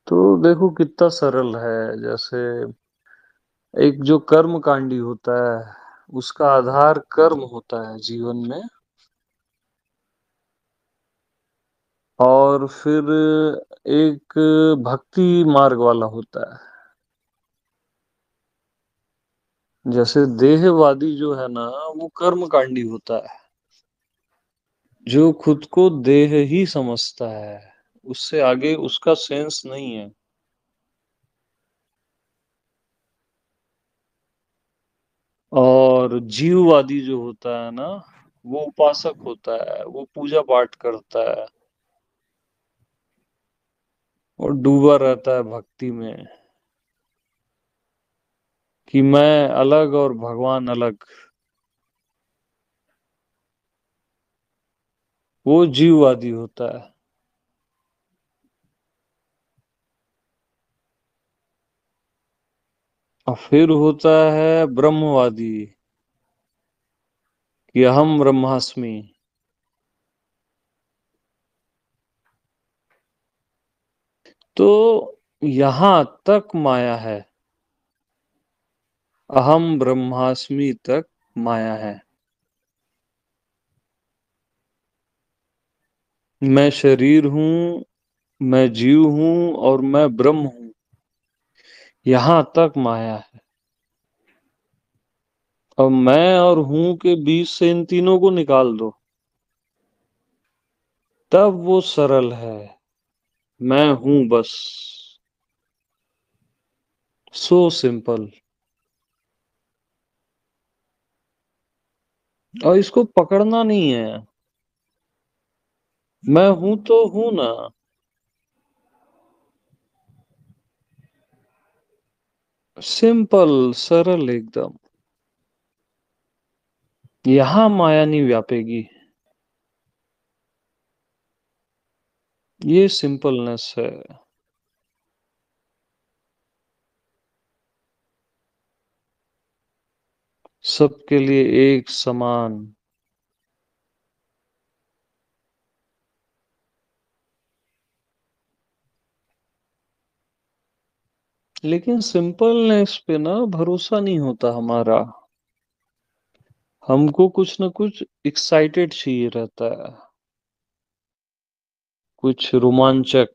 तो देखो कितना सरल है। जैसे एक जो कर्मकांडी होता है, उसका आधार कर्म होता है जीवन में। और फिर एक भक्ति मार्ग वाला होता है। जैसे देहवादी जो है ना, वो कर्मकांडी होता है, जो खुद को देह ही समझता है, उससे आगे उसका सेंस नहीं है। और जीववादी जो होता है ना, वो उपासक होता है, वो पूजा पाठ करता है और डूबा रहता है भक्ति में कि मैं अलग और भगवान अलग। वो जीववादी होता है। और फिर होता है ब्रह्मवादी कि अहम ब्रह्मास्मि। तो यहाँ तक माया है, अहम ब्रह्मास्मि तक माया है। मैं शरीर हूँ, मैं जीव हूँ और मैं ब्रह्म हूँ, यहाँ तक माया है। अब मैं और हूँ के बीच से इन तीनों को निकाल दो, तब वो सरल है। मैं हूँ बस। So simple. और इसको पकड़ना नहीं है। मैं हूं तो हूं ना। सिंपल, सरल एकदम। यहाँ माया नहीं व्यापेगी। ये सिंपलनेस है। सबके लिए एक समान। लेकिन सिंपलनेस पे ना भरोसा नहीं होता हमारा। हमको कुछ ना कुछ एक्साइटेड चाहिए रहता है, कुछ रोमांचक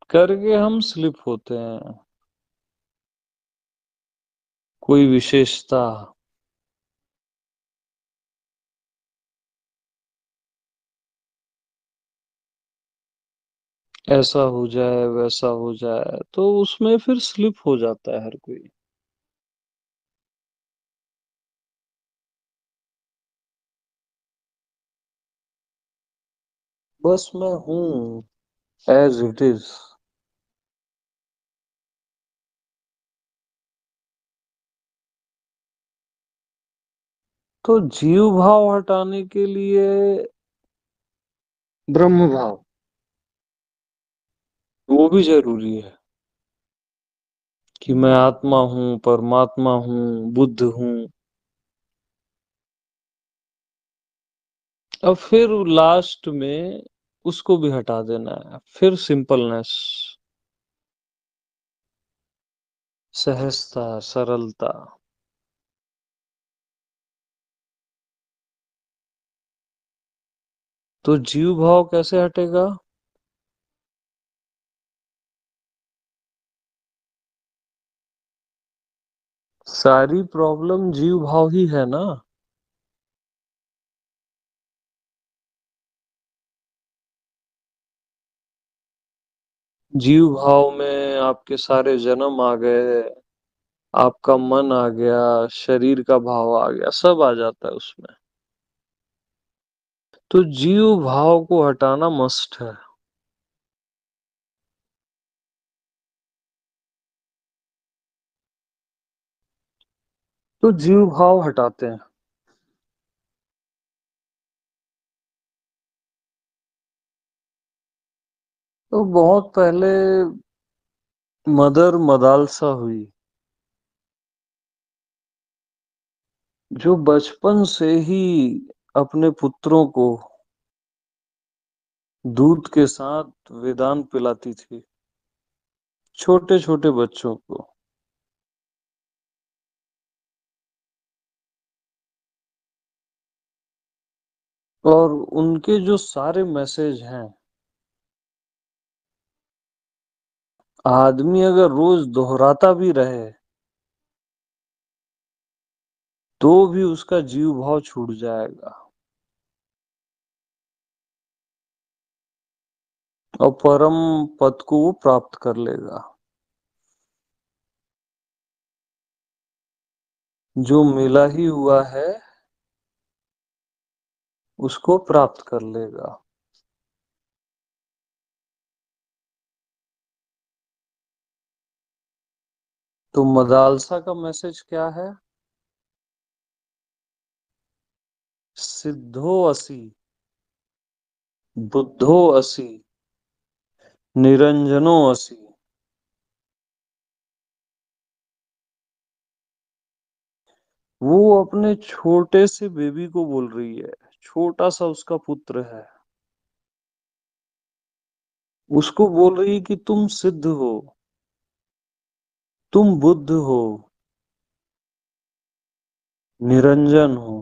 करके हम स्लिप होते हैं। कोई विशेषता। ऐसा हो जाए, वैसा हो जाए, तो उसमें फिर स्लिप हो जाता है हर कोई। बस मैं हूँ, एज इट इज। तो जीव भाव हटाने के लिए ब्रह्म भाव, वो भी जरूरी है कि मैं आत्मा हूँ, परमात्मा हूँ, बुद्ध हूँ। अब फिर लास्ट में उसको भी हटा देना है, फिर सिंपलनेस, सहजता, सरलता। तो जीव भाव कैसे हटेगा? सारी प्रॉब्लम जीव भाव ही है ना। जीव भाव में आपके सारे जन्म आ गए, आपका मन आ गया, शरीर का भाव आ गया, सब आ जाता है उसमें। तो जीव भाव को हटाना मस्ट है। तो जीव भाव हटाते हैं। तो बहुत पहले मदर मदालसा हुई, जो बचपन से ही अपने पुत्रों को दूध के साथ वेदांत पिलाती थी, छोटे छोटे बच्चों को। और उनके जो सारे मैसेज हैं, आदमी अगर रोज दोहराता भी रहे तो भी उसका जीव भाव छूट जाएगा और परम पद को वो प्राप्त कर लेगा। जो मिला ही हुआ है उसको प्राप्त कर लेगा। तो मदालसा का मैसेज क्या है? सिद्धो असि, बुद्धो असि, निरंजनो असि। वो अपने छोटे से बेबी को बोल रही है, छोटा सा उसका पुत्र है, उसको बोल रही है कि तुम सिद्ध हो, तुम बुद्ध हो, निरंजन हो।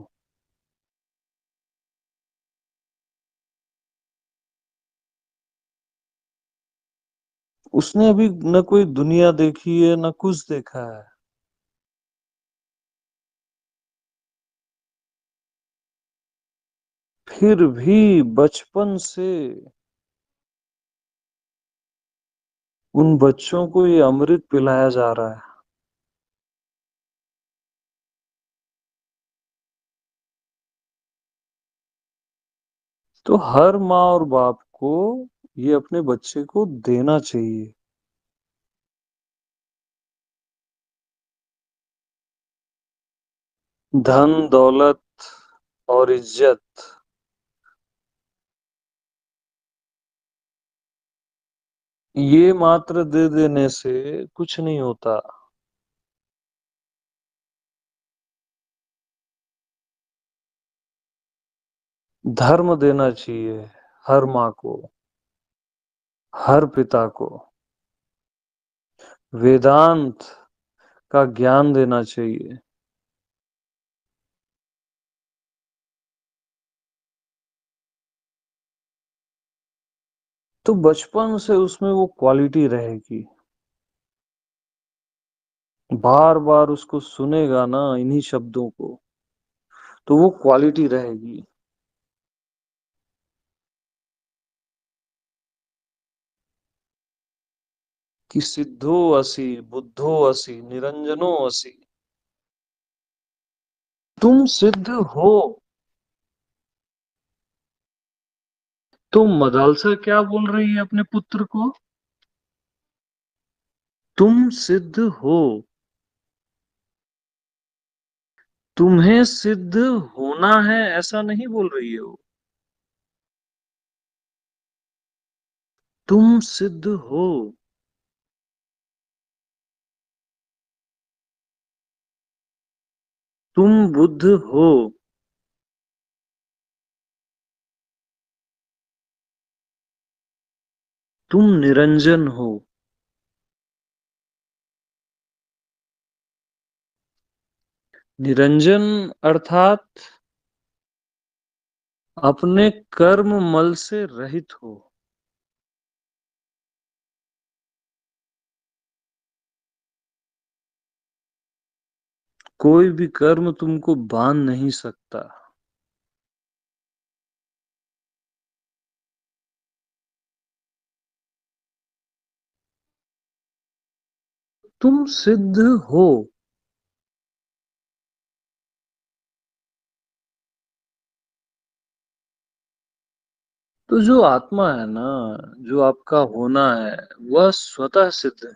उसने अभी न कोई दुनिया देखी है न कुछ देखा है, फिर भी बचपन से उन बच्चों को ये अमृत पिलाया जा रहा है। तो हर माँ और बाप को ये अपने बच्चे को देना चाहिए। धन दौलत और इज्जत, ये मात्र दे देने से कुछ नहीं होता। धर्म देना चाहिए हर माँ को, हर पिता को। वेदांत का ज्ञान देना चाहिए। तो बचपन से उसमें वो क्वालिटी रहेगी। बार बार उसको सुनेगा ना इन्हीं शब्दों को, तो वो क्वालिटी रहेगी कि सिद्धो असि, बुद्धो असि, निरंजनो असि। तुम सिद्ध हो। तो मदालसा क्या बोल रही है अपने पुत्र को? तुम सिद्ध हो। तुम्हें सिद्ध होना है ऐसा नहीं बोल रही है वो। तुम सिद्ध हो। तुम बुद्ध हो। तुम निरंजन हो। निरंजन अर्थात अपने कर्म मल से रहित हो। कोई भी कर्म तुमको बांध नहीं सकता। तुम सिद्ध हो। तो जो आत्मा है ना, जो आपका होना है, वह स्वतः सिद्ध है,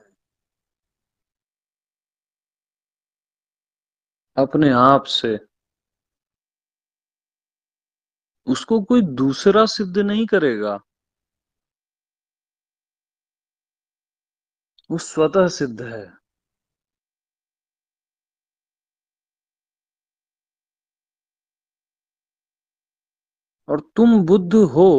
अपने आप से। उसको कोई दूसरा सिद्ध नहीं करेगा, वो स्वतः सिद्ध है। और तुम बुद्ध हो।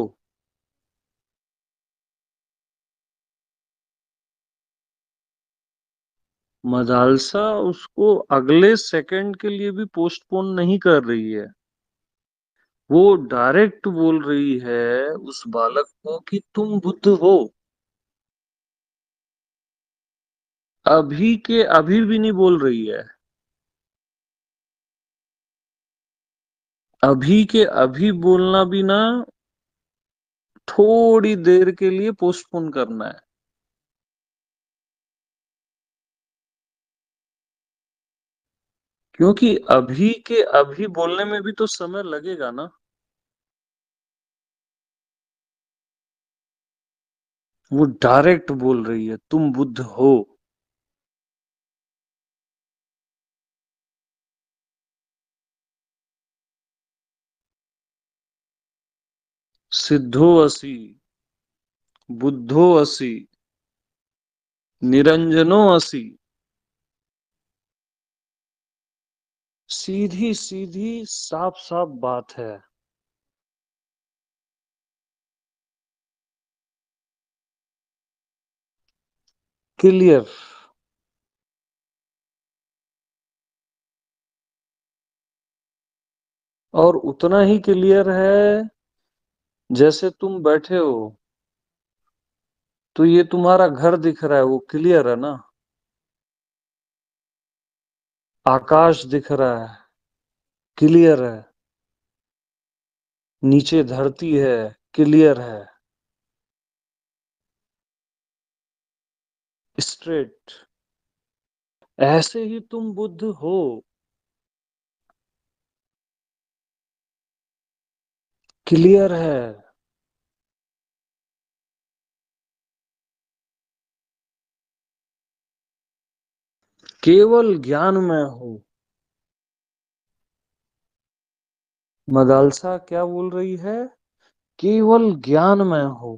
मदालसा उसको अगले सेकंड के लिए भी पोस्टपोन नहीं कर रही है। वो डायरेक्ट बोल रही है उस बालक को कि तुम बुद्ध हो। अभी के अभी भी नहीं बोल रही है। अभी के अभी बोलना भी ना, थोड़ी देर के लिए पोस्टपोन करना है। क्योंकि अभी के अभी बोलने में भी तो समय लगेगा ना। वो डायरेक्ट बोल रही है तुम बुद्ध हो। सिद्धो असि, बुद्धो असि, निरंजनो असि। सीधी सीधी साफ साफ बात है। क्लियर। और उतना ही क्लियर है जैसे तुम बैठे हो तो ये तुम्हारा घर दिख रहा है, वो क्लियर है ना। आकाश दिख रहा है, क्लियर है। नीचे धरती है, क्लियर है। स्ट्रेट। ऐसे ही तुम बुद्ध हो। क्लियर है। केवल ज्ञान में हो। मदालसा क्या बोल रही है? केवल ज्ञान में हो।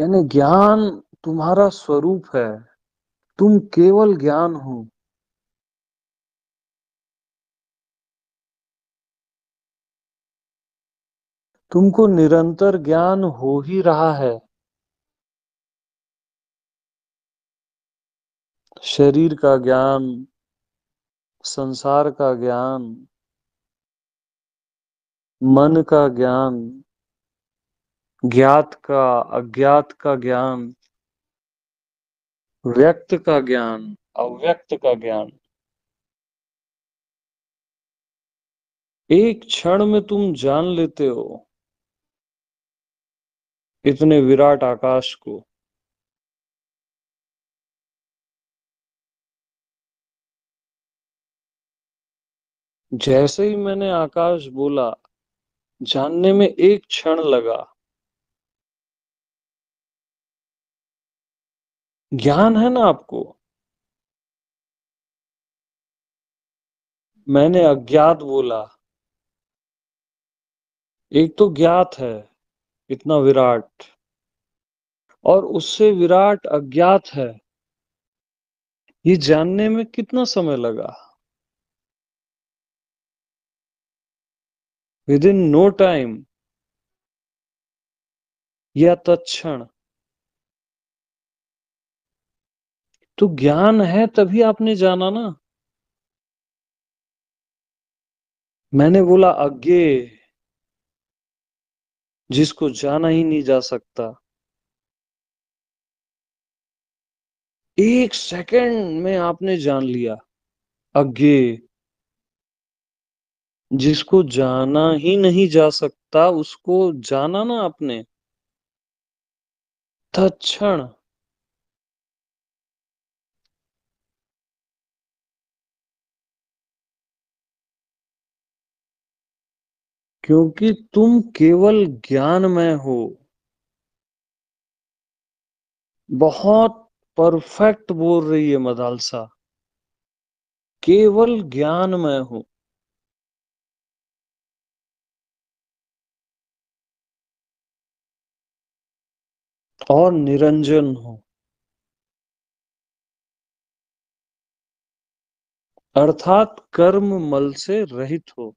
यानी ज्ञान तुम्हारा स्वरूप है। तुम केवल ज्ञान हो। तुमको निरंतर ज्ञान हो ही रहा है। शरीर का ज्ञान, संसार का ज्ञान, मन का ज्ञान, ज्ञात का, अज्ञात का ज्ञान, व्यक्त का ज्ञान, अव्यक्त का ज्ञान। एक क्षण में तुम जान लेते हो इतने विराट आकाश को। जैसे ही मैंने आकाश बोला, जानने में एक क्षण लगा। ज्ञान है ना आपको। मैंने अज्ञात बोला। एक तो ज्ञात है, इतना विराट, और उससे विराट अज्ञात है। ये जानने में कितना समय लगा? विद इन नो टाइम, या तत्क्षण। तो ज्ञान है तभी आपने जाना ना। मैंने बोला अज्ञे, जिसको जाना ही नहीं जा सकता। एक सेकंड में आपने जान लिया। अज्ञे, जिसको जाना ही नहीं जा सकता, उसको जाना ना आपने। तत्क्षण। क्योंकि तुम केवल ज्ञान में हो। बहुत परफेक्ट बोल रही है मदालसा। केवल ज्ञान में हो और निरंजन हो। अर्थात कर्म मल से रहित हो।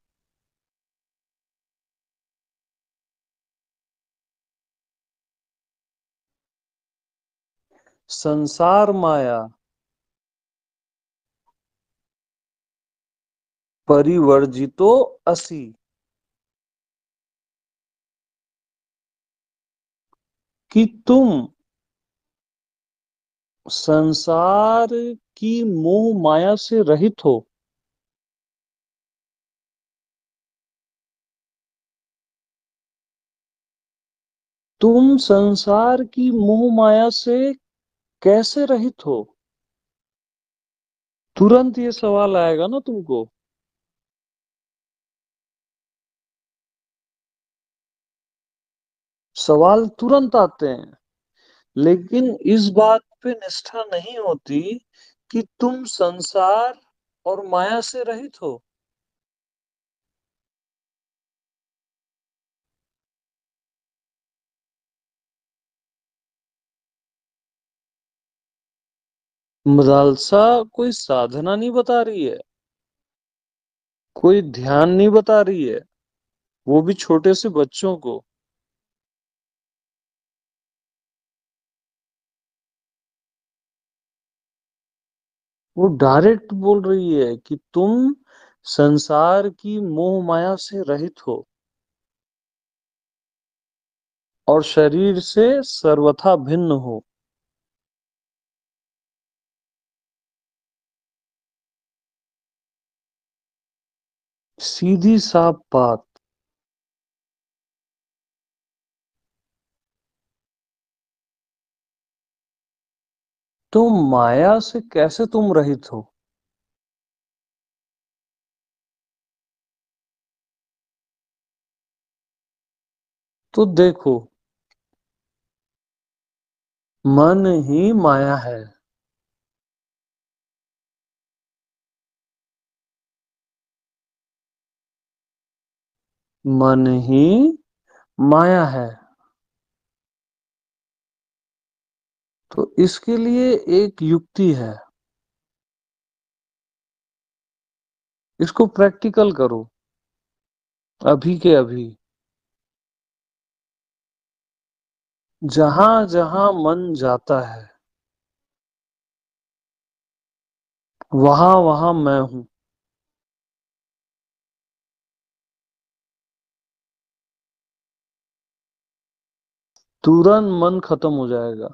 संसार माया परिवर्जितो असि। कि तुम संसार की मोह माया से रहित हो। तुम संसार की मोह माया से कैसे रहित हो। तुरंत ये सवाल आएगा ना तुमको। सवाल तुरंत आते हैं, लेकिन इस बात पे निष्ठा नहीं होती कि तुम संसार और माया से रहित हो। मदालसा कोई साधना नहीं बता रही है, कोई ध्यान नहीं बता रही है, वो भी छोटे से बच्चों को। वो डायरेक्ट बोल रही है कि तुम संसार की मोह माया से रहित हो और शरीर से सर्वथा भिन्न हो। सीधी साफ बात। तो माया से कैसे तुम रहित हो। तो देखो, मन ही माया है। मन ही माया है। तो इसके लिए एक युक्ति है। इसको प्रैक्टिकल करो, अभी के अभी। जहां जहां मन जाता है, वहां वहां मैं हूं। तुरंत मन खत्म हो जाएगा।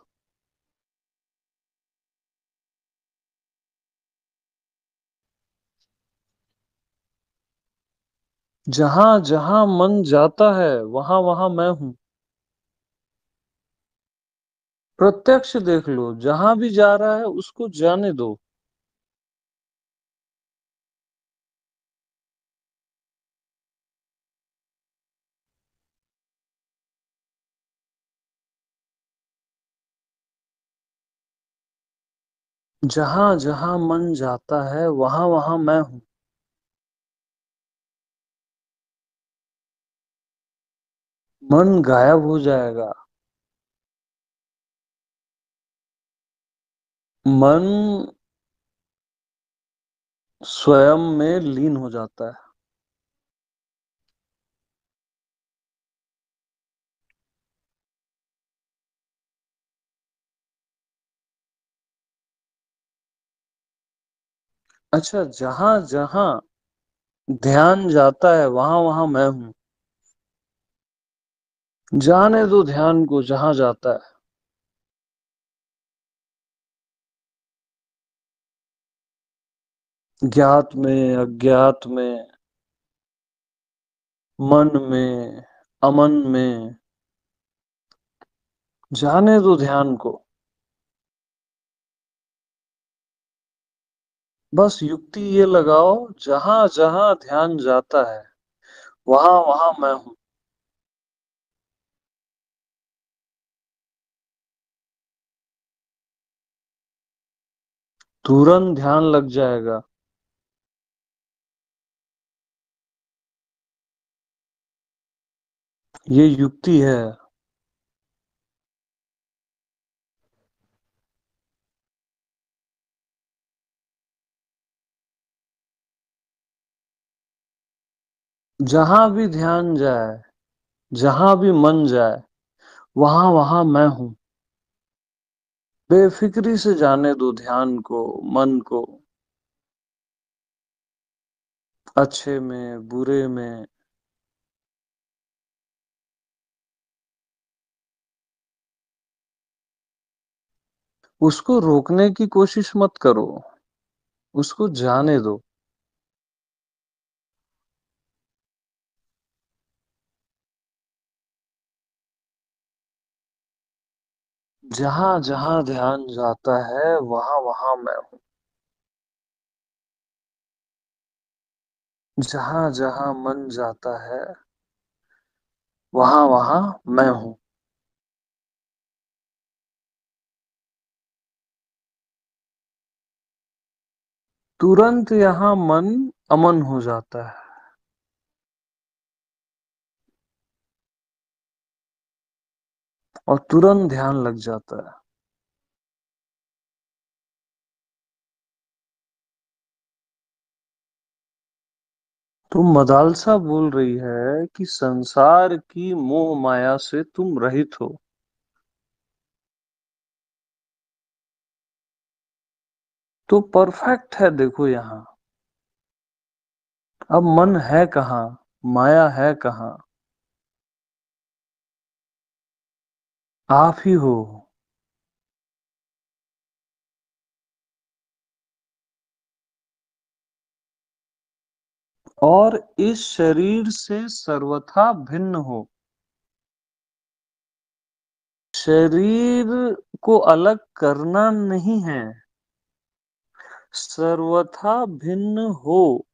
जहां जहां मन जाता है, वहां वहां मैं हूं। प्रत्यक्ष देख लो, जहां भी जा रहा है उसको जाने दो। जहां जहां मन जाता है, वहां वहां मैं हूं। मन गायब हो जाएगा। मन स्वयं में लीन हो जाता है। अच्छा, जहां जहां ध्यान जाता है, वहां वहां मैं हूं। जाने दो ध्यान को जहां जाता है। ज्ञात में, अज्ञात में, मन में, अमन में। जाने दो ध्यान को। बस युक्ति ये लगाओ, जहां जहां ध्यान जाता है, वहां वहां मैं हूं। तुरंत ध्यान लग जाएगा। ये युक्ति है। जहां भी ध्यान जाए, जहां भी मन जाए, वहां वहां मैं हूं। बेफिक्री से जाने दो ध्यान को, मन को, अच्छे में, बुरे में। उसको रोकने की कोशिश मत करो, उसको जाने दो। जहां जहां ध्यान जाता है वहां वहां मैं हूँ। जहां जहां मन जाता है वहां वहां मैं हूँ। तुरंत यहाँ मन अमन हो जाता है और तुरंत ध्यान लग जाता है। तुम मदालसा बोल रही है कि संसार की मोह माया से तुम रहित हो। तो परफेक्ट है, देखो यहाँ। अब मन है कहाँ, माया है कहाँ? आप ही हो। और इस शरीर से सर्वथा भिन्न हो। शरीर को अलग करना नहीं है, सर्वथा भिन्न हो।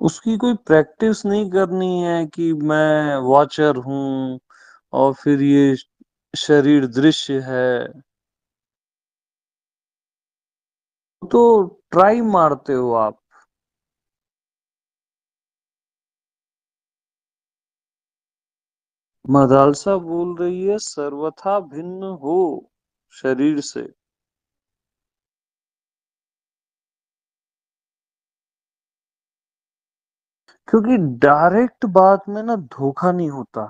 उसकी कोई प्रैक्टिस नहीं करनी है कि मैं वॉचर हूँ और फिर ये शरीर दृश्य है। तो ट्राई मारते हो आप। मदालसा बोल रही है सर्वथा भिन्न हो शरीर से। क्योंकि डायरेक्ट बात में ना धोखा नहीं होता।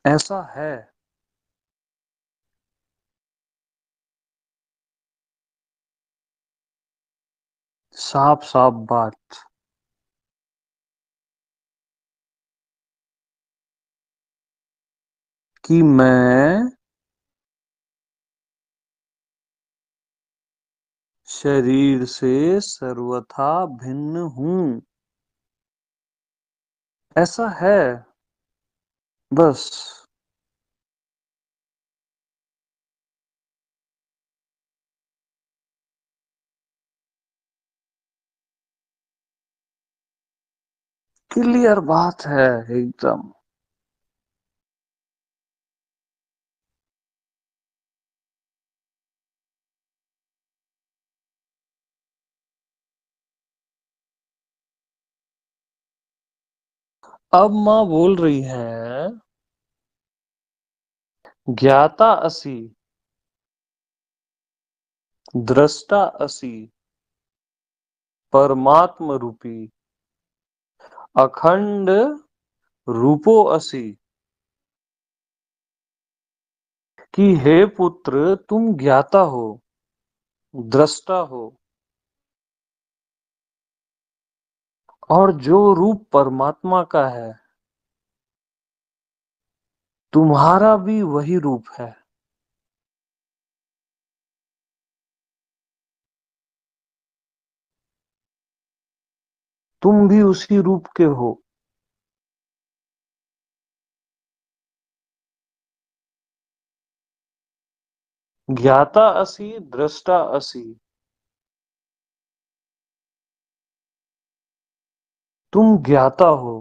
ऐसा है। साफ साफ बात कि मैं शरीर से सर्वथा भिन्न हूँ। ऐसा है। बस। क्लियर बात है एकदम। अब माँ बोल रही है ज्ञाता असि, दृष्टा असि, परमात्म रूपी, अखंड रूपो असि। कि हे पुत्र तुम ज्ञाता हो, दृष्टा हो, और जो रूप परमात्मा का है तुम्हारा भी वही रूप है। तुम भी उसी रूप के हो। ज्ञाता असि, दृष्टा असि। तुम ज्ञाता हो।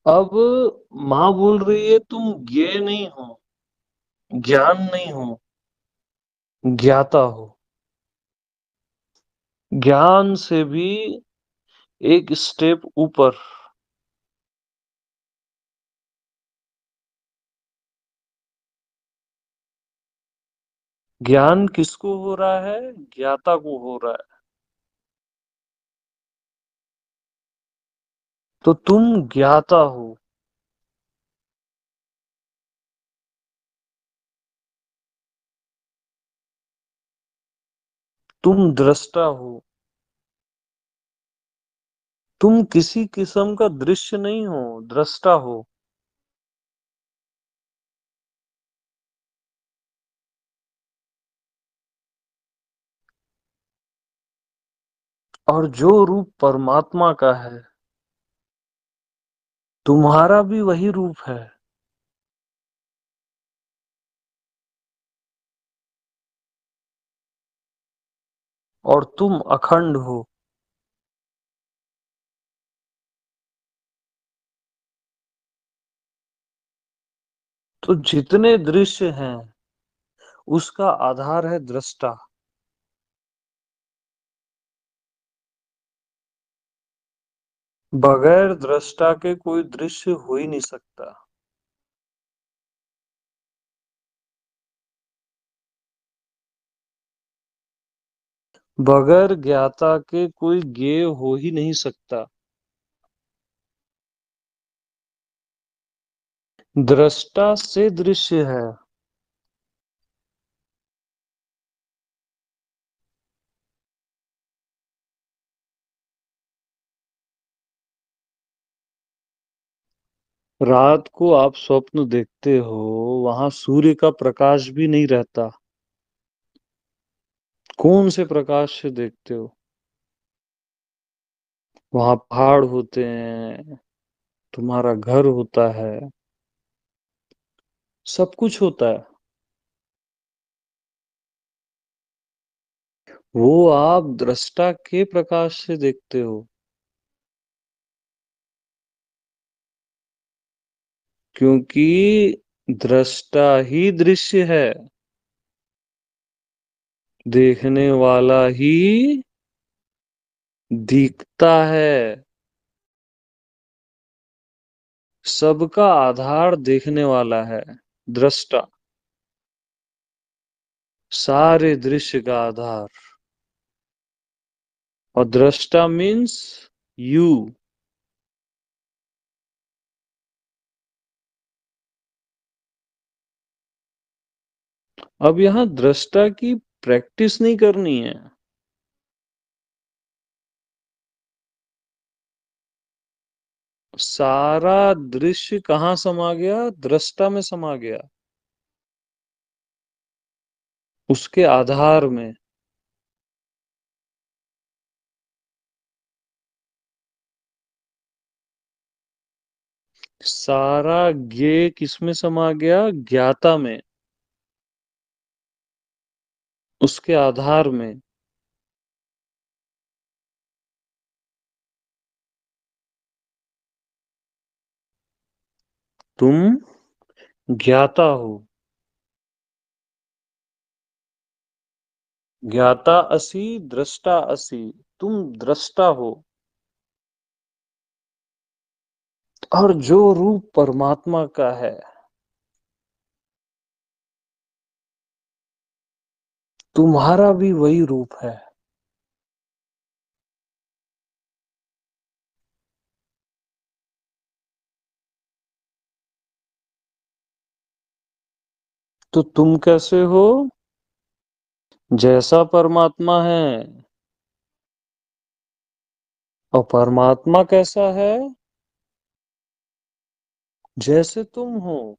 अब माँ बोल रही है तुम ज्ञे नहीं हो, ज्ञान नहीं हो, ज्ञाता हो। ज्ञान से भी एक स्टेप ऊपर। ज्ञान किसको हो रहा है? ज्ञाता को हो रहा है। तो तुम ज्ञाता हो। तुम दृष्टा हो। तुम किसी किस्म का दृश्य नहीं हो, दृष्टा हो। और जो रूप परमात्मा का है, तुम्हारा भी वही रूप है। और तुम अखंड हो। तो जितने दृश्य हैं, उसका आधार है दृष्टा। बगैर दृष्टा के कोई दृश्य हो ही नहीं सकता। बगैर ज्ञाता के कोई ज्ञेय हो ही नहीं सकता। दृष्टा से दृश्य है। रात को आप स्वप्न देखते हो, वहां सूर्य का प्रकाश भी नहीं रहता। कौन से प्रकाश से देखते हो? वहां पहाड़ होते हैं, तुम्हारा घर होता है, सब कुछ होता है। वो आप दृष्टा के प्रकाश से देखते हो। क्योंकि दृष्टा ही दृश्य है। देखने वाला ही दिखता है। सबका आधार देखने वाला है, दृष्टा। सारे दृश्य का आधार। और दृष्टा मीन्स यू। अब यहाँ दृष्टा की प्रैक्टिस नहीं करनी है। सारा दृश्य कहाँ समा गया? दृष्टा में समा गया। उसके आधार में। सारा ज्ञेय किसमें समा गया? ज्ञाता में। उसके आधार में। तुम ज्ञाता हो। ज्ञाता असी, दृष्टा असी। तुम दृष्टा हो। और जो रूप परमात्मा का है, तुम्हारा भी वही रूप है। तो तुम कैसे हो? जैसा परमात्मा है। और परमात्मा कैसा है? जैसे तुम हो।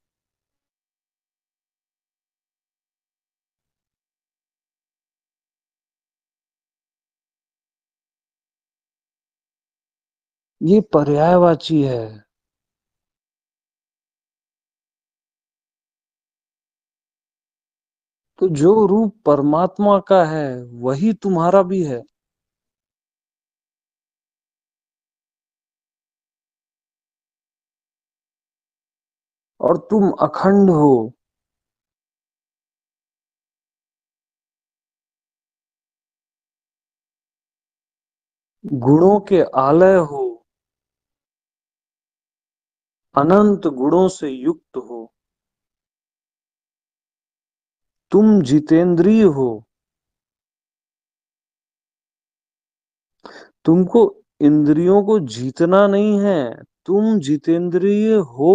ये पर्यायवाची है। तो जो रूप परमात्मा का है, वही तुम्हारा भी है। और तुम अखंड हो। गुणों के आलय हो। अनंत गुणों से युक्त हो। तुम जितेंद्रिय हो। तुमको इंद्रियों को जीतना नहीं है, तुम जितेंद्रिय हो।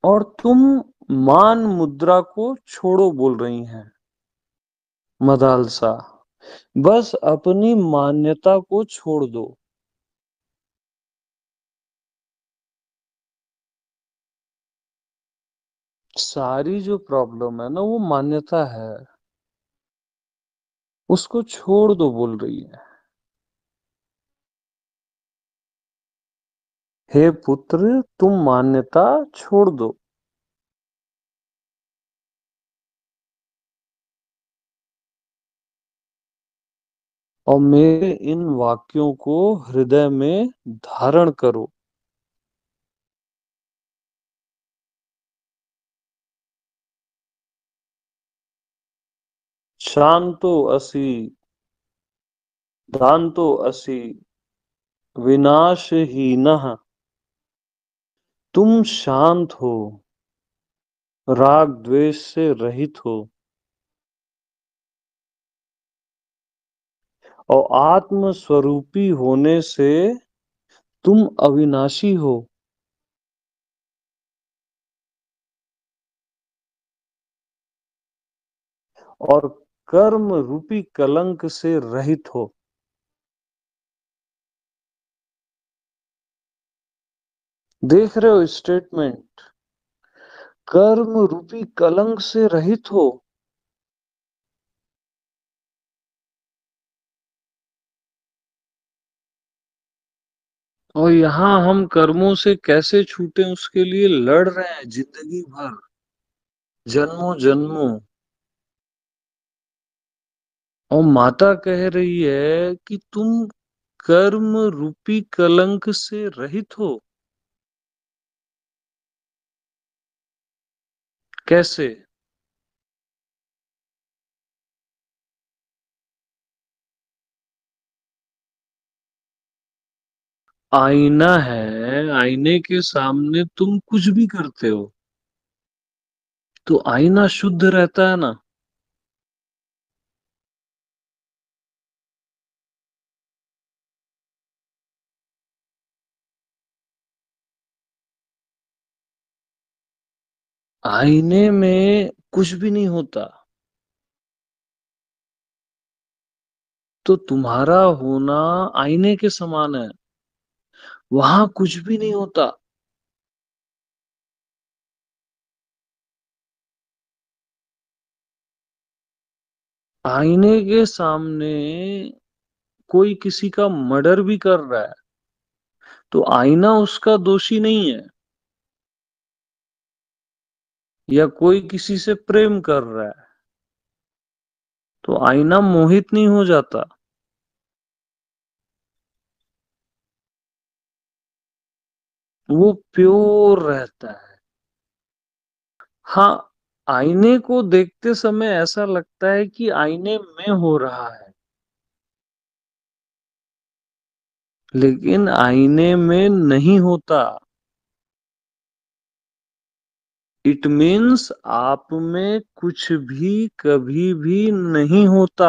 और तुम मान मुद्रा को छोड़ो बोल रही हैं। मदालसा, बस अपनी मान्यता को छोड़ दो। सारी जो प्रॉब्लम है ना वो मान्यता है, उसको छोड़ दो बोल रही है। हे पुत्र, तुम मान्यता छोड़ दो और मेरे इन वाक्यों को हृदय में धारण करो। शांतो असि, दांतो असि, विनाशहीनः। तुम शांत हो, राग द्वेष से रहित हो और आत्म स्वरूपी होने से तुम अविनाशी हो। और कर्म रूपी कलंक से रहित हो। देख रहे हो स्टेटमेंट, कर्म रूपी कलंक से रहित हो। और यहाँ हम कर्मों से कैसे छूटे उसके लिए लड़ रहे हैं जिंदगी भर, जन्मों जन्मों। और माता कह रही है कि तुम कर्म रूपी कलंक से रहित हो। कैसे? आईना है, आईने के सामने तुम कुछ भी करते हो तो आईना शुद्ध रहता है ना। आईने में कुछ भी नहीं होता, तो तुम्हारा होना आईने के समान है, वहां कुछ भी नहीं होता। आईने के सामने कोई किसी का मर्डर भी कर रहा है तो आईना उसका दोषी नहीं है। या कोई किसी से प्रेम कर रहा है तो आईना मोहित नहीं हो जाता, वो प्योर रहता है। हाँ, आईने को देखते समय ऐसा लगता है कि आईने में हो रहा है, लेकिन आईने में नहीं होता। इट मीन्स आप में कुछ भी कभी भी नहीं होता।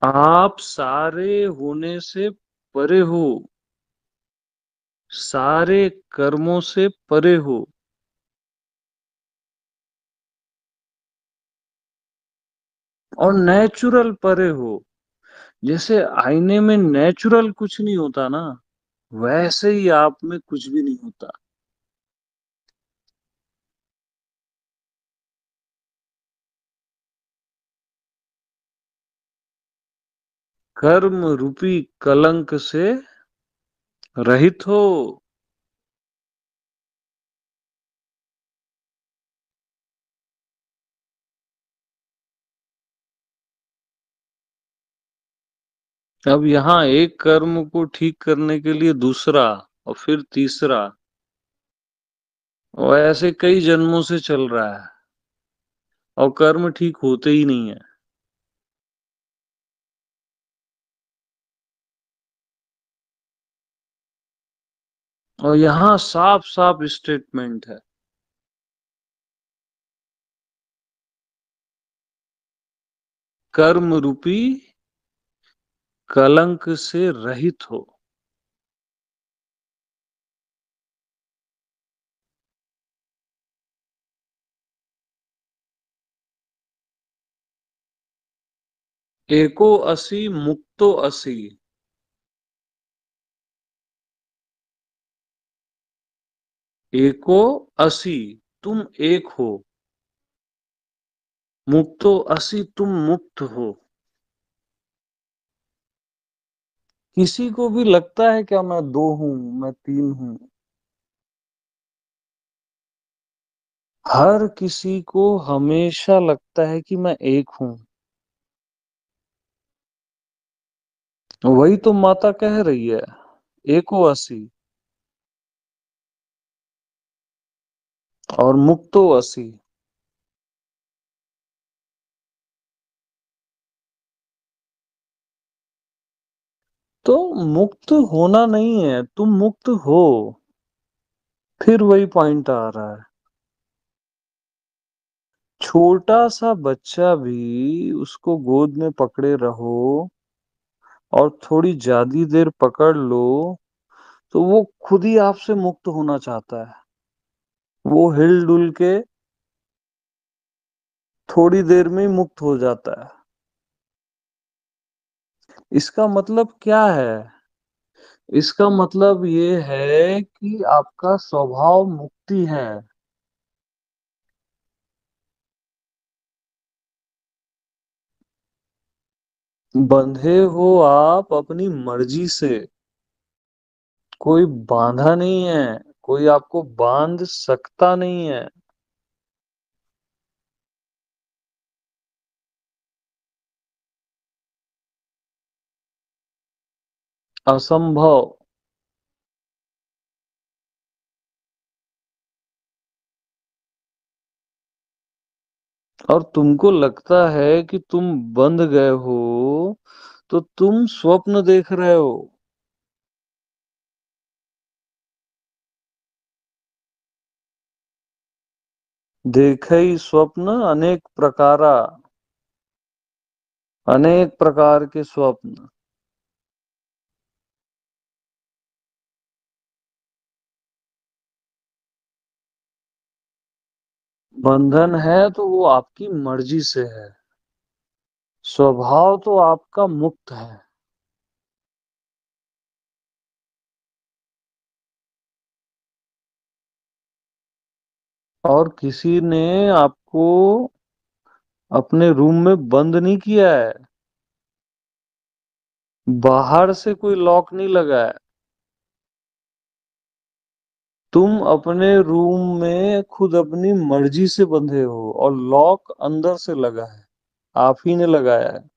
आप सारे होने से परे हो, सारे कर्मों से परे हो और नेचुरल परे हो। जैसे आईने में नेचुरल कुछ नहीं होता ना, वैसे ही आप में कुछ भी नहीं होता। कर्म रूपी कलंक से रहित हो। अब यहाँ एक कर्म को ठीक करने के लिए दूसरा और फिर तीसरा, और ऐसे कई जन्मों से चल रहा है और कर्म ठीक होते ही नहीं है। और यहाँ साफ साफ स्टेटमेंट है, कर्म रूपी कलंक से रहित हो। एको असि मुक्तो असि। एको असि, तुम एक हो। मुक्तो असि, तुम मुक्त हो। किसी को भी लगता है क्या मैं दो हूं, मैं तीन हूं? हर किसी को हमेशा लगता है कि मैं एक हूं। वही तो माता कह रही है, एको असि और मुक्तो असि। तो मुक्त होना नहीं है, तुम मुक्त हो। फिर वही पॉइंट आ रहा है, छोटा सा बच्चा भी उसको गोद में पकड़े रहो और थोड़ी ज्यादा देर पकड़ लो तो वो खुद ही आपसे मुक्त होना चाहता है। वो हिल डुल के थोड़ी देर में ही मुक्त हो जाता है। इसका मतलब क्या है? इसका मतलब ये है कि आपका स्वभाव मुक्ति है। बंधे हो आप अपनी मर्जी से, कोई बांधा नहीं है, कोई आपको बांध सकता नहीं है। असंभव। और तुमको लगता है कि तुम बंध गए हो तो तुम स्वप्न देख रहे हो। देखे ही स्वप्न अनेक प्रकारा, अनेक प्रकार के स्वप्न। बंधन है तो वो आपकी मर्जी से है, स्वभाव तो आपका मुक्त है। और किसी ने आपको अपने रूम में बंद नहीं किया है, बाहर से कोई लॉक नहीं लगा है। तुम अपने रूम में खुद अपनी मर्जी से बंधे हो और लॉक अंदर से लगा है, आप ही ने लगाया है।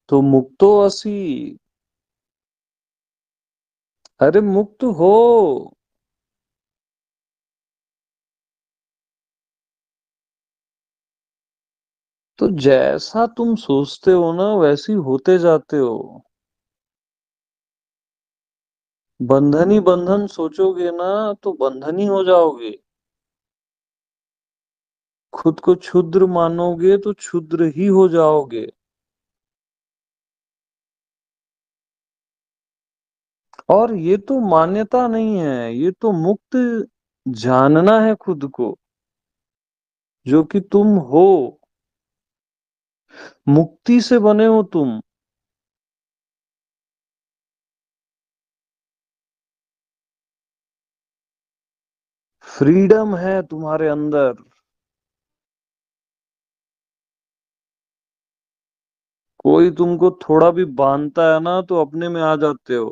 तो मुक्तो असी। अरे मुक्त हो। तो जैसा तुम सोचते हो ना वैसे ही होते जाते हो। बंधन ही बंधन सोचोगे ना तो बंधन ही हो जाओगे। खुद को क्षुद्र मानोगे तो क्षुद्र ही हो जाओगे। और ये तो मान्यता नहीं है, ये तो मुक्त जानना है खुद को, जो कि तुम हो। मुक्ति से बने हो तुम। फ्रीडम है तुम्हारे अंदर। कोई तुमको थोड़ा भी बांधता है ना तो अपने में आ जाते हो,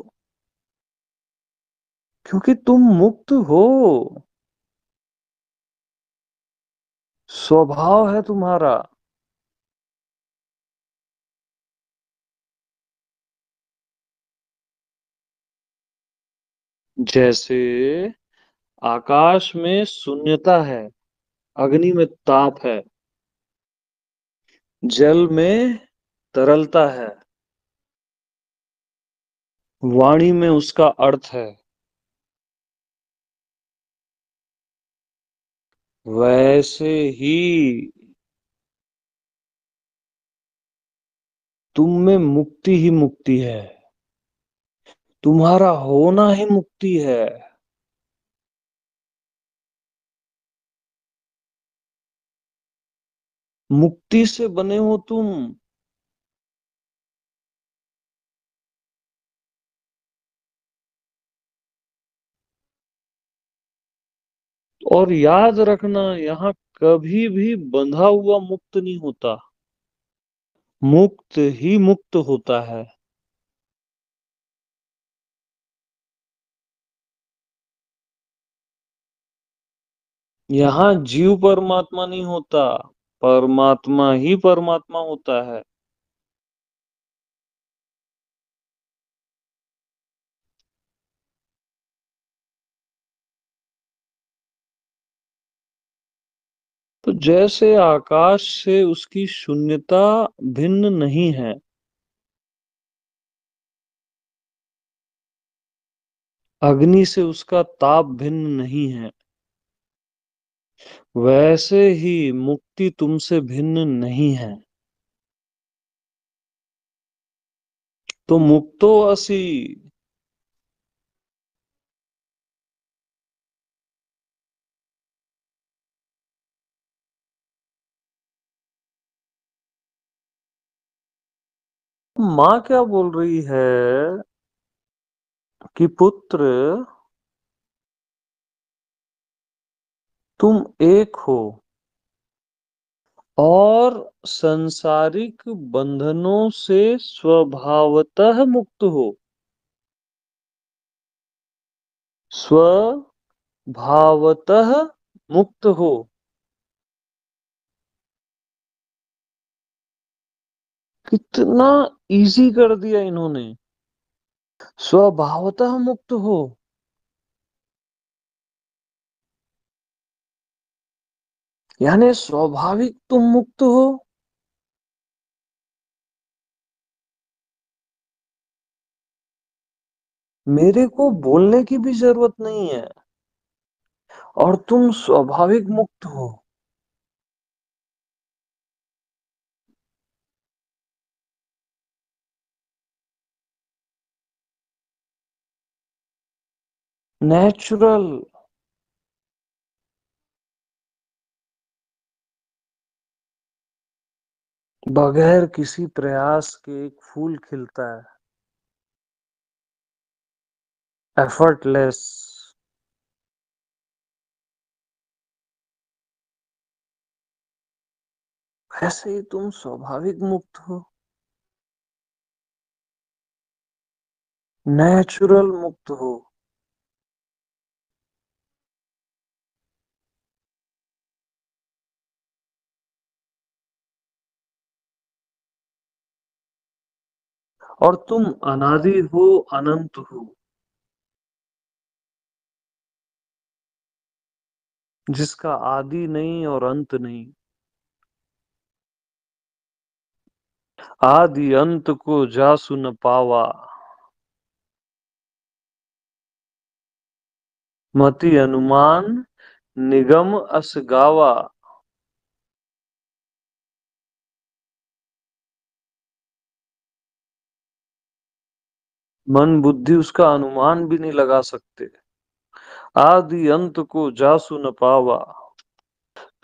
क्योंकि तुम मुक्त हो। स्वभाव है तुम्हारा। जैसे आकाश में शून्यता है, अग्नि में ताप है, जल में तरलता है, वाणी में उसका अर्थ है। वैसे ही तुम में मुक्ति ही मुक्ति है, तुम्हारा होना ही मुक्ति है। मुक्ति से बने हो तुम। और याद रखना, यहाँ कभी भी बंधा हुआ मुक्त नहीं होता, मुक्त ही मुक्त होता है। यहाँ जीव परमात्मा नहीं होता, परमात्मा ही परमात्मा होता है। तो जैसे आकाश से उसकी शून्यता भिन्न नहीं है, अग्नि से उसका ताप भिन्न नहीं है, वैसे ही मुक्ति तुमसे भिन्न नहीं है। तो मुक्तो असी। माँ क्या बोल रही है कि पुत्र, तुम एक हो और संसारिक बंधनों से स्वभावतः मुक्त हो, स्वभावतः मुक्त हो। कितना इजी कर दिया इन्होंने, स्वभावतः मुक्त हो। यानी स्वाभाविक तुम मुक्त हो, मेरे को बोलने की भी जरूरत नहीं है, और तुम स्वाभाविक मुक्त हो। नेचुरल, बगैर किसी प्रयास के एक फूल खिलता है, एफर्टलेस। वैसे ही तुम स्वाभाविक मुक्त हो, नेचुरल मुक्त हो। और तुम अनादि हो, अनंत हो, जिसका आदि नहीं और अंत नहीं। आदि अंत को जासु न पावा, मति अनुमान निगम अस गावा। मन बुद्धि उसका अनुमान भी नहीं लगा सकते। आदि अंत को जासु न पावा,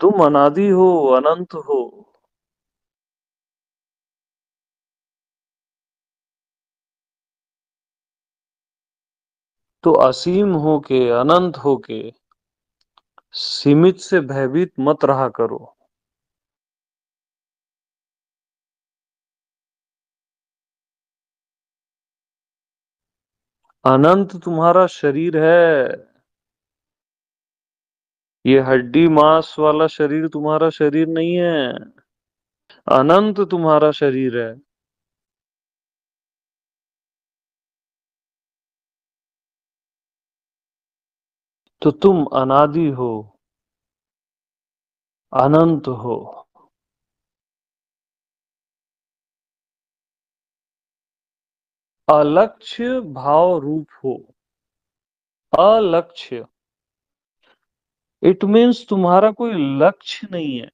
तुम अनादि हो, अनंत हो। तो असीम होके, अनंत होके, सीमित से भयभीत मत रहा करो। अनंत तुम्हारा शरीर है, ये हड्डी मांस वाला शरीर तुम्हारा शरीर नहीं है, अनंत तुम्हारा शरीर है। तो तुम अनादि हो, अनंत हो। अलक्ष्य भाव रूप हो। अलक्ष्य, इट मीन्स तुम्हारा कोई लक्ष्य नहीं है।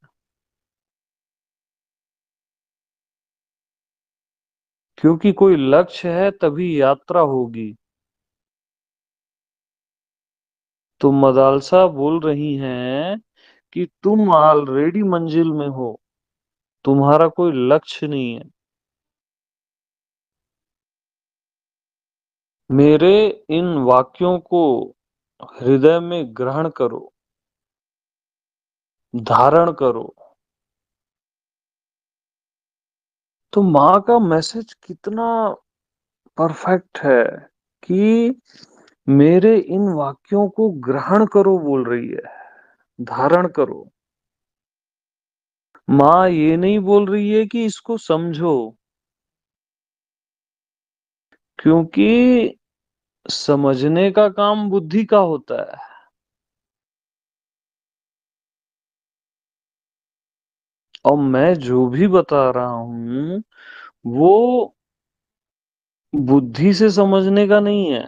क्योंकि कोई लक्ष्य है तभी यात्रा होगी। तो मदालसा बोल रही हैं कि तुम ऑलरेडी मंजिल में हो, तुम्हारा कोई लक्ष्य नहीं है। मेरे इन वाक्यों को हृदय में ग्रहण करो, धारण करो। तो माँ का मैसेज कितना परफेक्ट है कि मेरे इन वाक्यों को ग्रहण करो बोल रही है, धारण करो। माँ ये नहीं बोल रही है कि इसको समझो, क्योंकि समझने का काम बुद्धि का होता है। और मैं जो भी बता रहा हूं वो बुद्धि से समझने का नहीं है।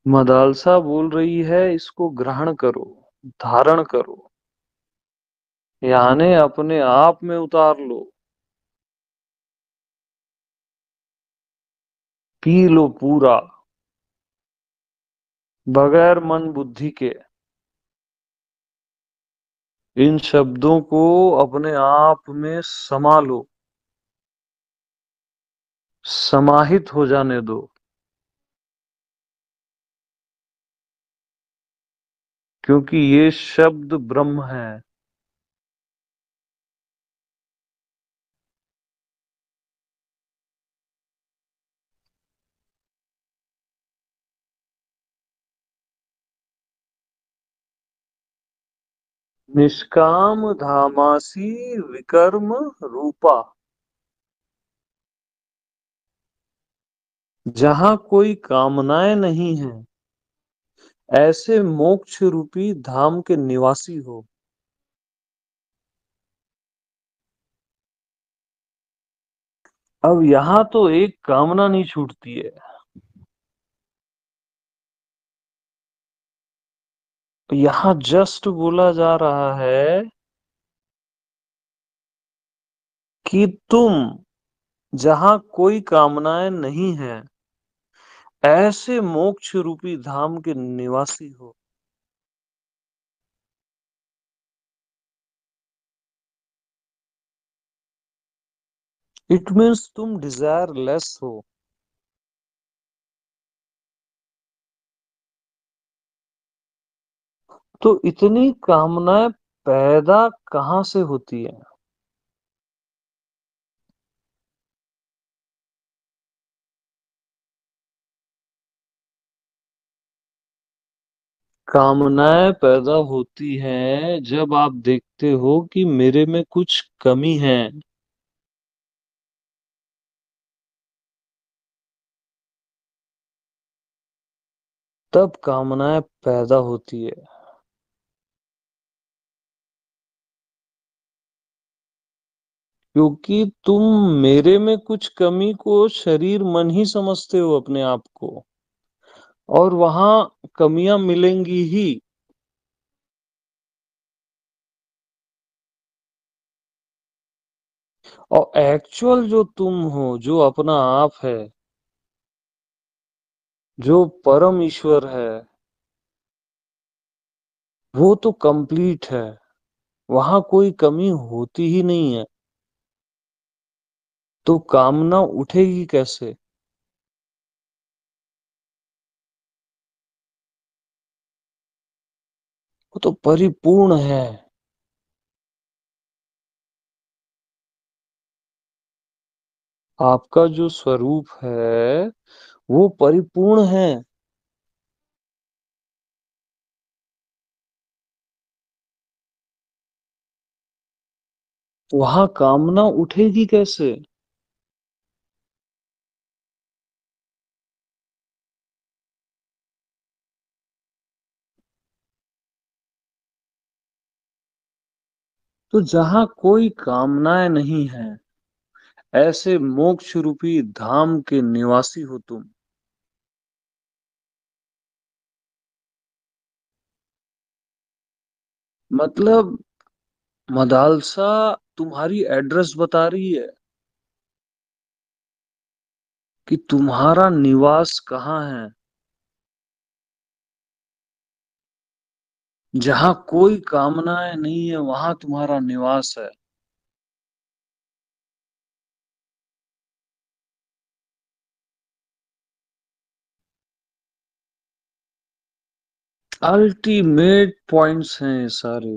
मदालसा बोल रही है इसको ग्रहण करो, धारण करो, यानी अपने आप में उतार लो, पी लो पूरा, बगैर मन बुद्धि के। इन शब्दों को अपने आप में समा लो, समाहित हो जाने दो। क्योंकि ये शब्द ब्रह्म है। निष्काम धामासी विकर्म रूपा। जहां कोई कामनाएं नहीं है, ऐसे मोक्ष रूपी धाम के निवासी हो। अब यहाँ तो एक कामना नहीं छूटती है। यहाँ जस्ट बोला जा रहा है कि तुम जहां कोई कामनाएं नहीं है, ऐसे मोक्ष रूपी धाम के निवासी हो। इट मीन्स तुम डिजायर लेस हो। तो इतनी कामनाएं पैदा कहाँ से होती है? कामनाएं पैदा होती हैं जब आप देखते हो कि मेरे में कुछ कमी है। तब कामनाएं पैदा होती है। क्योंकि तुम मेरे में कुछ कमी को शरीर मन ही समझते हो अपने आप को, और वहां कमियां मिलेंगी ही। और एक्चुअल जो तुम हो, जो अपना आप है, जो परम ईश्वर है, वो तो कंप्लीट है। वहां कोई कमी होती ही नहीं है। तो कामना उठेगी कैसे? वो तो परिपूर्ण है। आपका जो स्वरूप है वो परिपूर्ण है। वहां कामना उठेगी कैसे? तो जहां कोई कामनाएं नहीं है, ऐसे मोक्ष रूपी धाम के निवासी हो तुम। मतलब मदालसा तुम्हारी एड्रेस बता रही है कि तुम्हारा निवास कहाँ है। जहाँ कोई कामनाएं नहीं है वहां तुम्हारा निवास है। अल्टीमेट पॉइंट्स हैं ये सारे।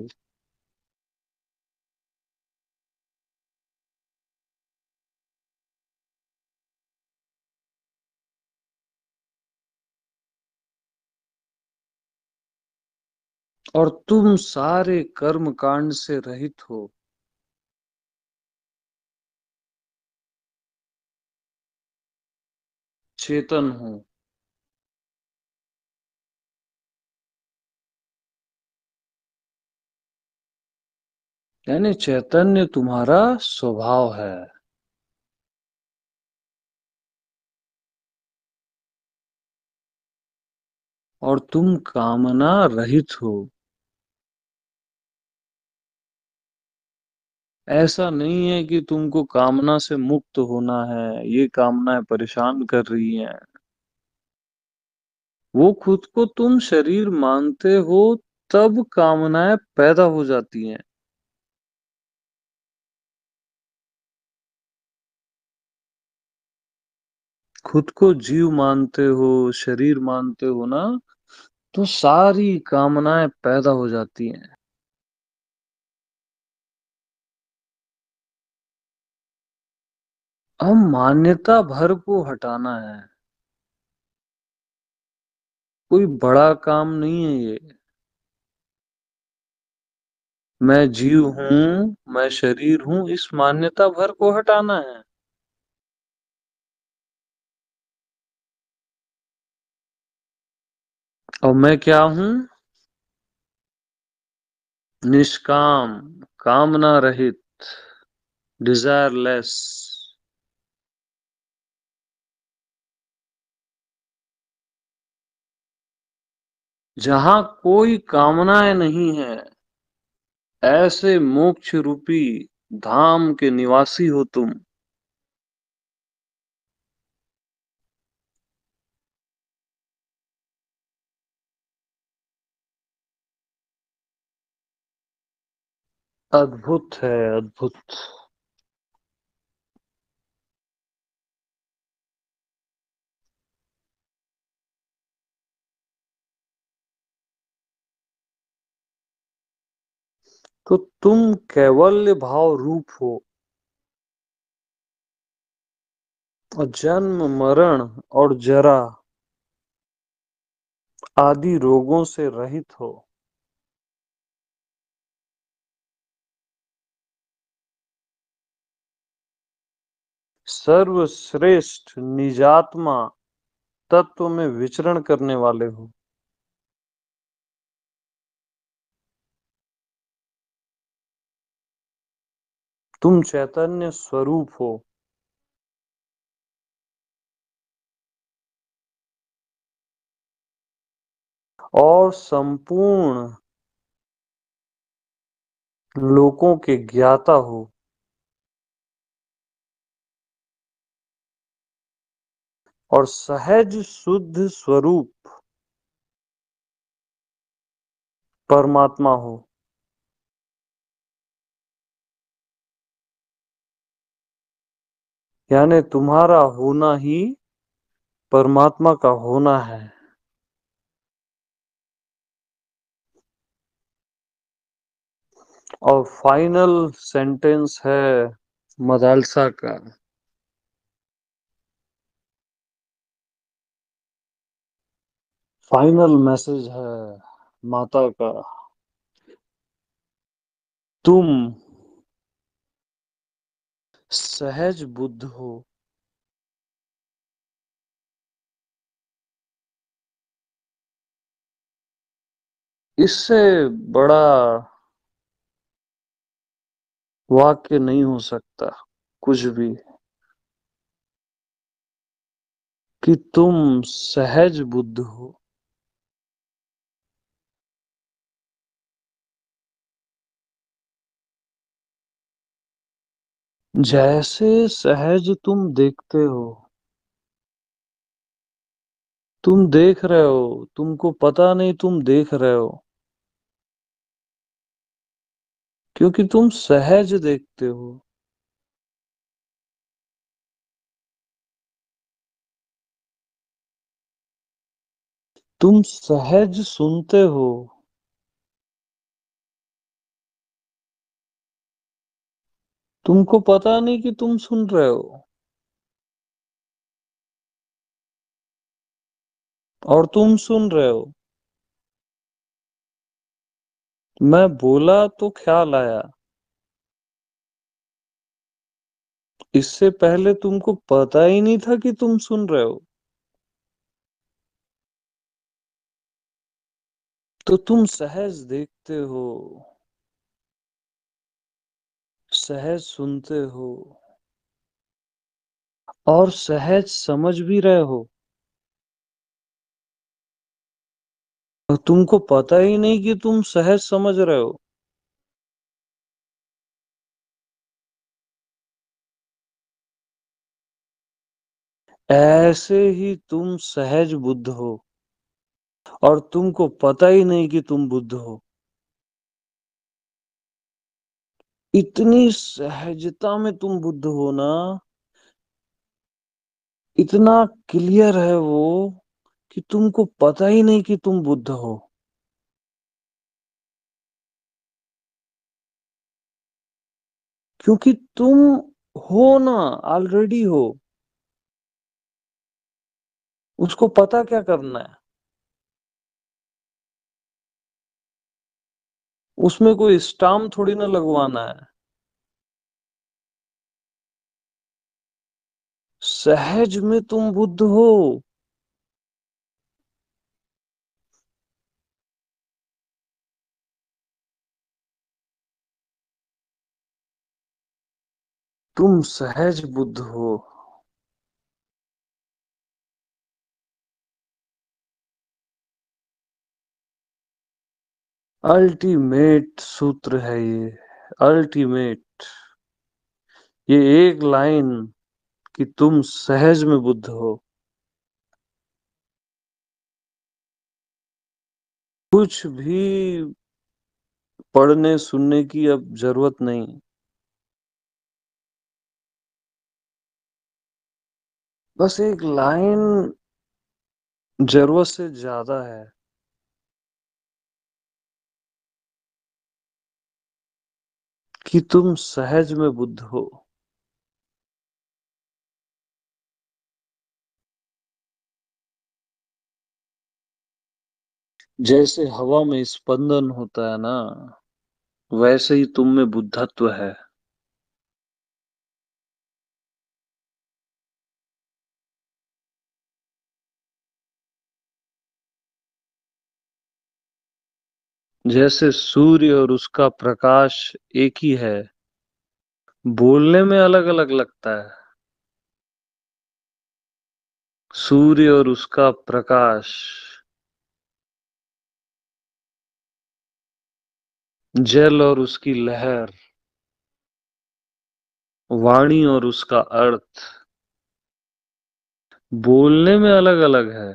और तुम सारे कर्म कांड से रहित हो। चेतन हो। यानी चैतन्य तुम्हारा स्वभाव है। और तुम कामना रहित हो। ऐसा नहीं है कि तुमको कामना से मुक्त होना है, ये कामनाएं परेशान कर रही हैं। वो खुद को तुम शरीर मानते हो, तब कामनाएं पैदा हो जाती हैं। खुद को जीव मानते हो, शरीर मानते हो ना, तो सारी कामनाएं पैदा हो जाती हैं। हम मान्यता भर को हटाना है। कोई बड़ा काम नहीं है ये। मैं जीव हूँ, मैं शरीर हूँ, इस मान्यता भर को हटाना है। और मैं क्या हूँ? निष्काम, कामना रहित, डिजायरलेस। जहां कोई कामनाएं नहीं है, ऐसे मोक्ष रूपी धाम के निवासी हो तुम। अद्भुत है, अद्भुत। तो तुम कैवल्य भाव रूप हो। और जन्म मरण और जरा आदि रोगों से रहित हो। सर्वश्रेष्ठ निजात्मा तत्व में विचरण करने वाले हो। तुम चैतन्य स्वरूप हो। और संपूर्ण लोकों के ज्ञाता हो। और सहज शुद्ध स्वरूप परमात्मा हो। यानी तुम्हारा होना ही परमात्मा का होना है। और फाइनल सेंटेंस है मदालसा का। फाइनल मैसेज है माता का। तुम सहज बुद्ध हो। इससे बड़ा वाक्य नहीं हो सकता कुछ भी। कि तुम सहज बुद्ध हो। जैसे सहज तुम देखते हो, तुम देख रहे हो, तुमको पता नहीं तुम देख रहे हो, क्योंकि तुम सहज देखते हो। तुम सहज सुनते हो, तुमको पता नहीं कि तुम सुन रहे हो, और तुम सुन रहे हो। मैं बोला तो ख्याल आया। इससे पहले तुमको पता ही नहीं था कि तुम सुन रहे हो, तो तुम सहज देखते हो, सहज सुनते हो, और सहज समझ भी रहे हो, और तुमको पता ही नहीं कि तुम सहज समझ रहे हो। ऐसे ही तुम सहज बुद्ध हो, और तुमको पता ही नहीं कि तुम बुद्ध हो। इतनी सहजता में तुम बुद्ध हो ना, इतना क्लियर है वो, कि तुमको पता ही नहीं कि तुम बुद्ध हो, क्योंकि तुम हो ना, ऑलरेडी हो। उसको पता क्या करना है? उसमें कोई स्टाम्प थोड़ी ना लगवाना है। सहज में तुम बुद्ध हो। तुम सहज बुद्ध हो। अल्टीमेट सूत्र है ये, अल्टीमेट। ये एक लाइन, कि तुम सहज में बुद्ध हो। कुछ भी पढ़ने सुनने की अब जरूरत नहीं। बस एक लाइन जरूरत से ज्यादा है, कि तुम सहज में बुद्ध हो। जैसे हवा में स्पंदन होता है ना, वैसे ही तुम में बुद्धत्व है। जैसे सूर्य और उसका प्रकाश एक ही है, बोलने में अलग अलग लगता है। सूर्य और उसका प्रकाश, जल और उसकी लहर, वाणी और उसका अर्थ, बोलने में अलग अलग है,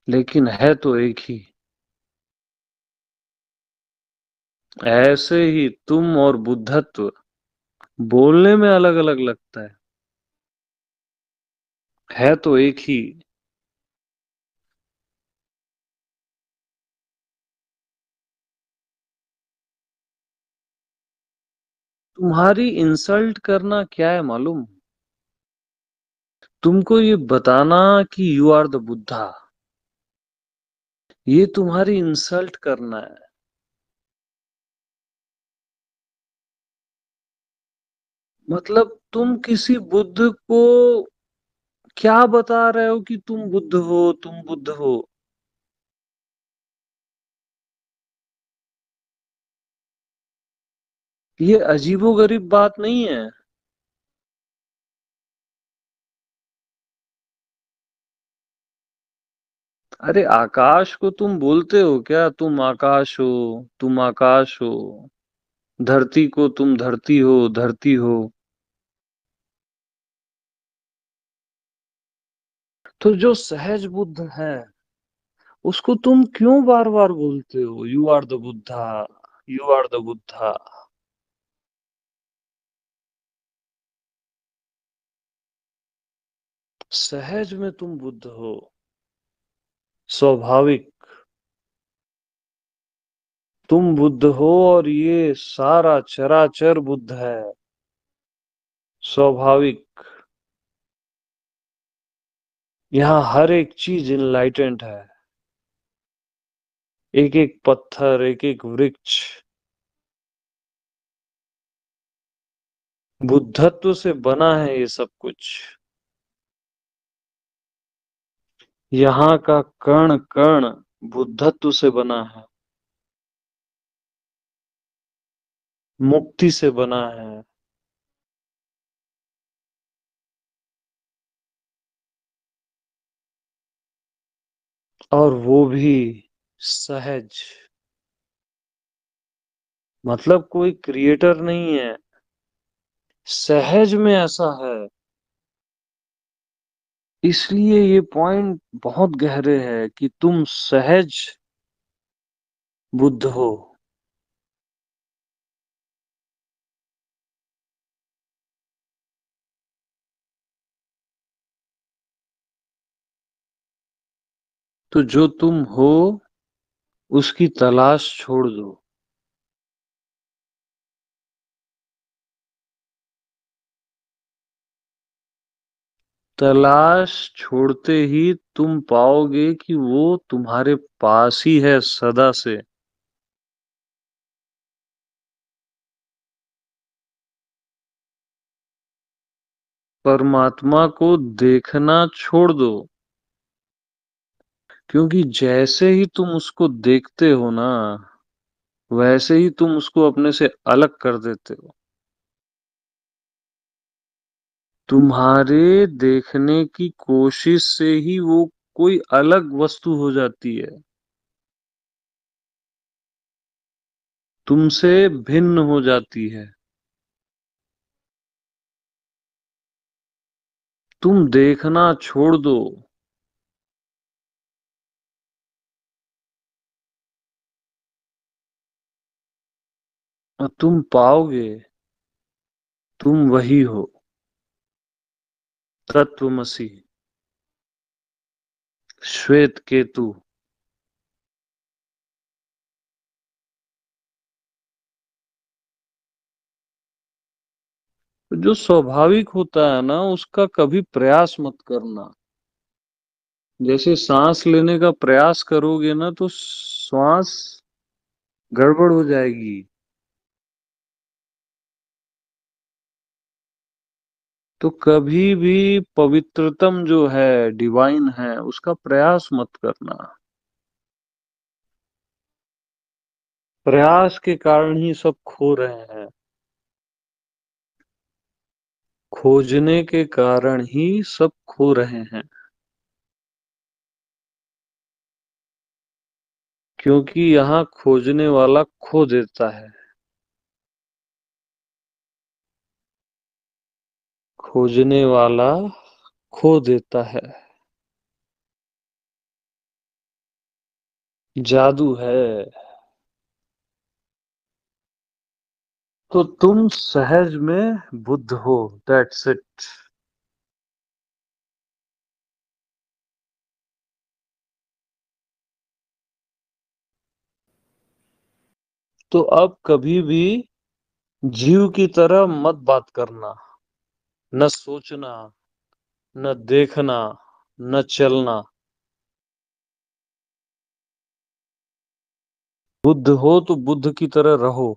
लेकिन है तो एक ही। ऐसे ही तुम और बुद्धत्व, बोलने में अलग अलग लगता है तो एक ही। तुम्हारी इंसल्ट करना क्या है मालूम? तुमको ये बताना कि यू आर द बुद्धा, ये तुम्हारी इंसल्ट करना है। मतलब तुम किसी बुद्ध को क्या बता रहे हो कि तुम बुद्ध हो, तुम बुद्ध हो? ये अजीबोगरीब बात नहीं है। अरे आकाश को तुम बोलते हो क्या? तुम आकाश हो, तुम आकाश हो। धरती को तुम धरती हो, धरती हो। तो जो सहज बुद्ध है, उसको तुम क्यों बार बार बोलते हो you are the Buddha, you are the Buddha? सहज में तुम बुद्ध हो, स्वाभाविक। तुम बुद्ध हो और ये सारा चराचर बुद्ध है, स्वाभाविक। यहाँ हर एक चीज इनलाइटेंड है। एक एक पत्थर, एक एक वृक्ष बुद्धत्व से बना है, ये सब कुछ। यहाँ का कण कण बुद्धत्व से बना है, मुक्ति से बना है। और वो भी सहज। मतलब कोई क्रिएटर नहीं है, सहज में ऐसा है। इसलिए ये पॉइंट बहुत गहरे है कि तुम सहज बुद्ध हो। तो जो तुम हो उसकी तलाश छोड़ दो। तलाश छोड़ते ही तुम पाओगे कि वो तुम्हारे पास ही है सदा से। परमात्मा को देखना छोड़ दो, क्योंकि जैसे ही तुम उसको देखते हो ना, वैसे ही तुम उसको अपने से अलग कर देते हो। तुम्हारे देखने की कोशिश से ही वो कोई अलग वस्तु हो जाती है, तुमसे भिन्न हो जाती है। तुम देखना छोड़ दो और तुम पाओगे तुम वही हो, तत्वमसि, श्वेत केतु। जो स्वाभाविक होता है ना, उसका कभी प्रयास मत करना। जैसे सांस लेने का प्रयास करोगे ना, तो श्वास गड़बड़ हो जाएगी। तो कभी भी पवित्रतम जो है, डिवाइन है, उसका प्रयास मत करना। प्रयास के कारण ही सब खो रहे हैं। खोजने के कारण ही सब खो रहे हैं। क्योंकि यहाँ खोजने वाला खो देता है। खोजने वाला खो देता है। जादू है। तो तुम सहज में बुद्ध हो, दैट्स इट। तो अब कभी भी जीव की तरह मत बात करना, न सोचना, न देखना, न चलना। बुद्ध हो तो बुद्ध की तरह रहो।